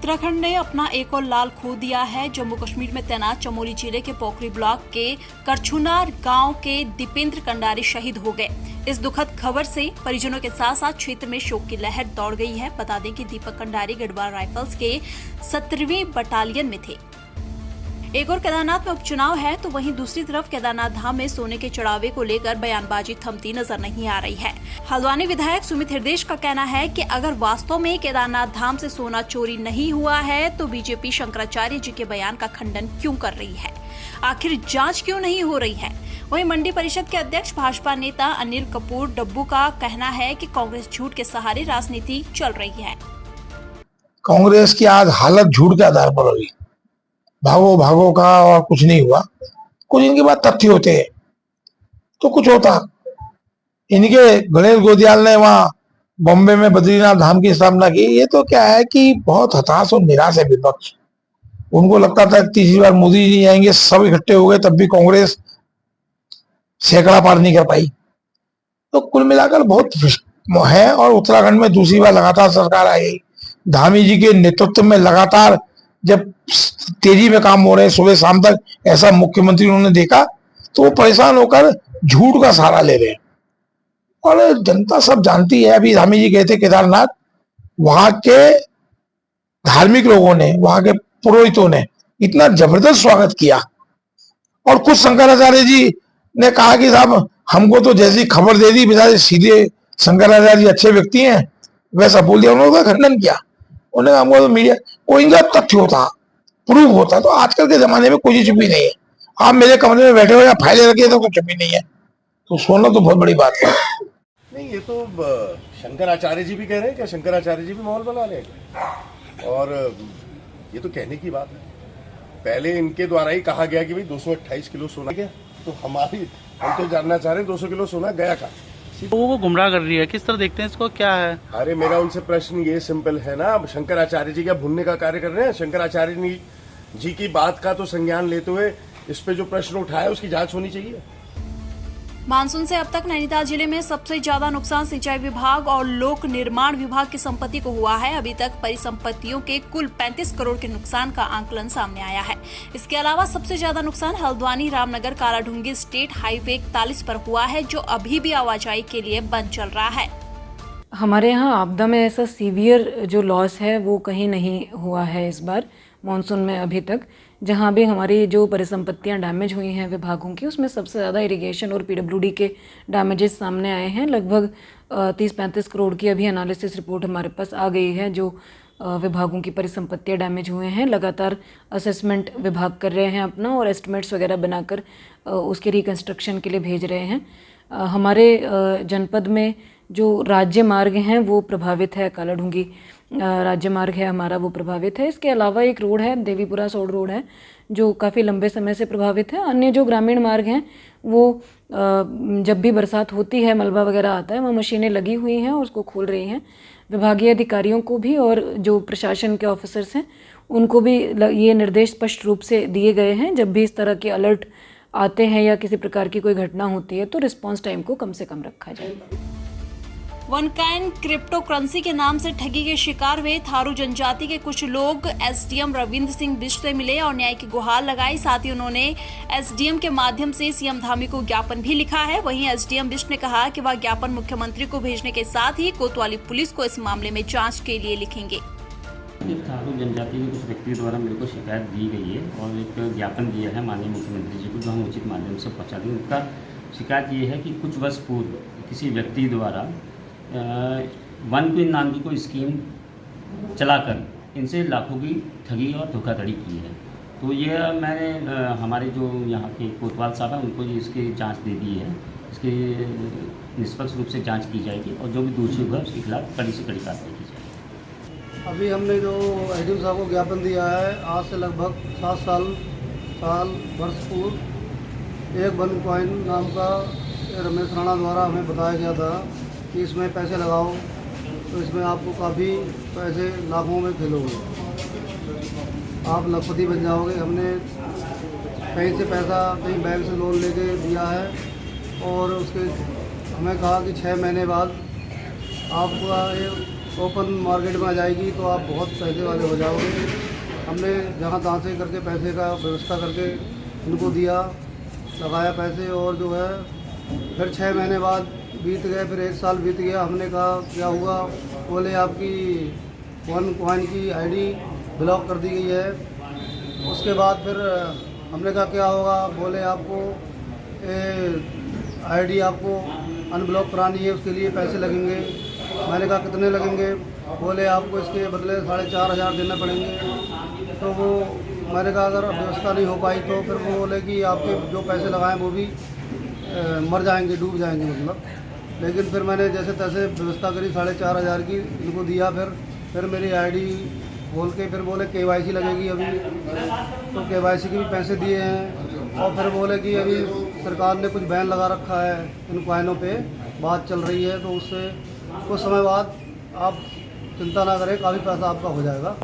उत्तराखंड ने अपना एक और लाल खो दिया है। जम्मू कश्मीर में तैनात चमोली जिले के पोखरी ब्लॉक के करछुनार गांव के दीपेंद्र कंडारी शहीद हो गए। इस दुखद खबर से परिजनों के साथ साथ क्षेत्र में शोक की लहर दौड़ गई है। बता दें कि दीपक कंडारी गढ़वाल राइफल्स के 17वीं बटालियन में थे। एक और केदारनाथ में उपचुनाव है तो वहीं दूसरी तरफ केदारनाथ धाम में सोने के चढ़ावे को लेकर बयानबाजी थमती नजर नहीं आ रही है। हल्द्वानी विधायक सुमित हृदयेश का कहना है कि अगर वास्तव में केदारनाथ धाम से सोना चोरी नहीं हुआ है तो बीजेपी शंकराचार्य जी के बयान का खंडन क्यों कर रही है, आखिर जांच क्यों नहीं हो रही है। वहीं मंडी परिषद के अध्यक्ष भाजपा नेता अनिल कपूर डब्बू का कहना है कि कांग्रेस झूठ के सहारे राजनीति चल रही है। कांग्रेस की आज हालत झूठ के आधार पर हुई, भागो भागो का और कुछ नहीं हुआ। कुछ इनके बाद तथ्य होते हैं तो कुछ होता। इनके गणेश गोदियाल ने वहां बॉम्बे में बद्रीनाथ धाम की स्थापना की। ये तो क्या है कि बहुत हताश और निराश है विपक्ष। उनको लगता था तीसरी बार मोदी जी आएंगे, सब इकट्ठे हो गए, तब भी कांग्रेस सैकड़ा पार नहीं कर पाई। तो कुल मिलाकर बहुत है। और उत्तराखंड में दूसरी बार लगातार सरकार आई, धामी जी के नेतृत्व में लगातार जब तेजी में काम हो रहे हैं सुबह शाम तक, ऐसा मुख्यमंत्री उन्होंने देखा तो वो परेशान होकर झूठ का सहारा ले रहे हैं। और जनता सब जानती है। अभी धामी जी गए थे केदारनाथ, वहां के धार्मिक लोगों ने, वहां के पुरोहितों ने इतना जबरदस्त स्वागत किया। और कुछ शंकराचार्य जी ने कहा कि साहब हमको तो जैसी खबर दे दी, बेचारे सीधे शंकराचार्य जी अच्छे व्यक्ति हैं, वैसा बोल दिया। उन्होंने खंडन किया। उन्होंने हमको तो मीडिया कोई इनका तथ्य होता, प्रूफ होता। तो आजकल के जमाने में कोई चुप्पी नहीं है। आप मेरे कमरे में बैठे हो या फाइलें रखी है तो कोई चुप्पी नहीं है। तो सोना तो बहुत बड़ी बात है। नहीं, ये तो शंकराचार्य जी भी कह रहे हैं, क्या शंकराचार्य जी भी माहौल बना रहे हैं। और ये तो कहने की बात है। पहले इनके द्वारा ही कहा गया कि भाई 228 किलो सोना गया, तो हम तो जानना चाह रहे हैं 200 किलो सोना गया कहाँ। लोगों को गुमराह कर रही है, किस तरह देखते हैं इसको, क्या है? अरे मेरा उनसे प्रश्न ये सिंपल है ना, शंकराचार्य जी क्या भुनने का कार्य कर रहे हैं? शंकराचार्य जी की बात का तो संज्ञान लेते हुए इस पे जो प्रश्न उठाया उसकी जांच होनी चाहिए। मानसून से अब तक नैनीताल जिले में सबसे ज्यादा नुकसान सिंचाई विभाग और लोक निर्माण विभाग की संपत्ति को हुआ है। अभी तक परिसंपत्तियों के कुल 35 करोड़ के नुकसान का आंकलन सामने आया है। इसके अलावा सबसे ज्यादा नुकसान हल्द्वानी रामनगर कालाढूंगी स्टेट हाईवे 41 पर हुआ है, जो अभी भी आवाजाही के लिए बंद चल रहा है। हमारे यहाँ आपदा में ऐसा सीवियर जो लॉस है वो कहीं नहीं हुआ है इस बार मॉनसून में अभी तक। जहाँ भी हमारी जो परिसंपत्तियाँ डैमेज हुई हैं विभागों की, उसमें सबसे ज़्यादा इरिगेशन और पीडब्ल्यूडी के डैमेजेस सामने आए हैं। लगभग 30-35 करोड़ की अभी एनालिसिस रिपोर्ट हमारे पास आ गई है जो विभागों की परिसंपत्तियाँ डैमेज हुए हैं। लगातार असेसमेंट विभाग कर रहे हैं अपना और एस्टिमेट्स वगैरह बनाकर उसके रिकन्स्ट्रक्शन के लिए भेज रहे हैं। हमारे जनपद में जो राज्य मार्ग हैं वो प्रभावित है। कालाढूंगी राज्य मार्ग है हमारा, वो प्रभावित है। इसके अलावा एक रोड है, देवीपुरा सोड रोड है, जो काफ़ी लंबे समय से प्रभावित है। अन्य जो ग्रामीण मार्ग हैं वो जब भी बरसात होती है, मलबा वगैरह आता है, वहाँ मशीनें लगी हुई हैं और उसको खोल रही हैं। विभागीय अधिकारियों को भी और जो प्रशासन के ऑफिसर्स हैं उनको भी ये निर्देश स्पष्ट रूप से दिए गए हैं, जब भी इस तरह के अलर्ट आते हैं या किसी प्रकार की कोई घटना होती है तो रिस्पॉन्स टाइम को कम से कम रखा जाए। वनकाइन क्रिप्टो करेंसी के नाम से ठगी के शिकार हुए थारू जनजाति के कुछ लोग एसडीएम रविंद्र सिंह बिष्ट से मिले और न्याय की गुहार लगाई। साथ ही उन्होंने एसडीएम के माध्यम से सीएम धामी को ज्ञापन भी लिखा है। वहीं एसडीएम बिष्ट ने कहा कि वह ज्ञापन मुख्यमंत्री को भेजने के साथ ही कोतवाली पुलिस को इस मामले में जाँच के लिए लिखेंगे। थारू जनजाति के कुछ व्यक्ति द्वारा मेरे को शिकायत दी गई है और एक ज्ञापन दिया है माननीय मुख्यमंत्री जी को, जो हम उचित माध्यम से पहुँचा देंगे। उनका शिकायत ये है कि कुछ वर्ष पूर्व किसी व्यक्ति द्वारा वन क्वीन नाम की कोई स्कीम चलाकर इनसे लाखों की ठगी और धोखाधड़ी की है। तो ये मैंने हमारे जो यहाँ के कोतवाल साहब हैं उनको इसकी जांच दे दी है। इसकी निष्पक्ष रूप से जांच की जाएगी और जो भी दोषी होगा उसके खिलाफ कड़ी से कड़ी कार्रवाई की जाएगी। अभी हमने जो एसडीएम साहब को ज्ञापन दिया है, आज से लगभग 7 वर्ष पूर्व एक वन क्वाइन नाम का रमेश राणा द्वारा हमें बताया गया था कि इसमें पैसे लगाओ तो इसमें आपको काफ़ी पैसे लाखों में खेलोगे, आप लखपति बन जाओगे। हमने कहीं से पैसा, कहीं बैंक से लोन लेके दिया है और उसके हमें कहा कि 6 महीने बाद आपका ये ओपन मार्केट में आ जाएगी तो आप बहुत पैसे वाले हो जाओगे। हमने जहाँ तहाँ से करके पैसे का व्यवस्था करके इनको दिया, लगाया पैसे, और जो है फिर 6 महीने बाद बीत गए, फिर 1 साल बीत गया। हमने कहा क्या हुआ, बोले आपकी वन कॉइन की आईडी ब्लॉक कर दी गई है। उसके बाद फिर हमने कहा क्या होगा, बोले आपको आईडी आपको अनब्लॉक करानी है, उसके लिए पैसे लगेंगे। मैंने कहा कितने लगेंगे, बोले आपको इसके बदले 4,500 देने पड़ेंगे। तो वो मैंने कहा अगर व्यवस्था नहीं हो पाई तो फिर वो बोले कि आपके जो पैसे लगाएं वो भी मर जाएंगे, डूब जाएंगे मतलब। लेकिन फिर मैंने जैसे तैसे व्यवस्था करी, 4,500 की इनको दिया। फिर मेरी आईडी बोल के फिर बोले KYC लगेगी अभी, तो KYC के भी पैसे दिए हैं। और फिर बोले कि अभी सरकार ने कुछ बैन लगा रखा है इन कॉइनों पे, बात चल रही है, तो उससे कुछ समय बाद आप चिंता ना करें, काफ़ी पैसा आपका हो जाएगा।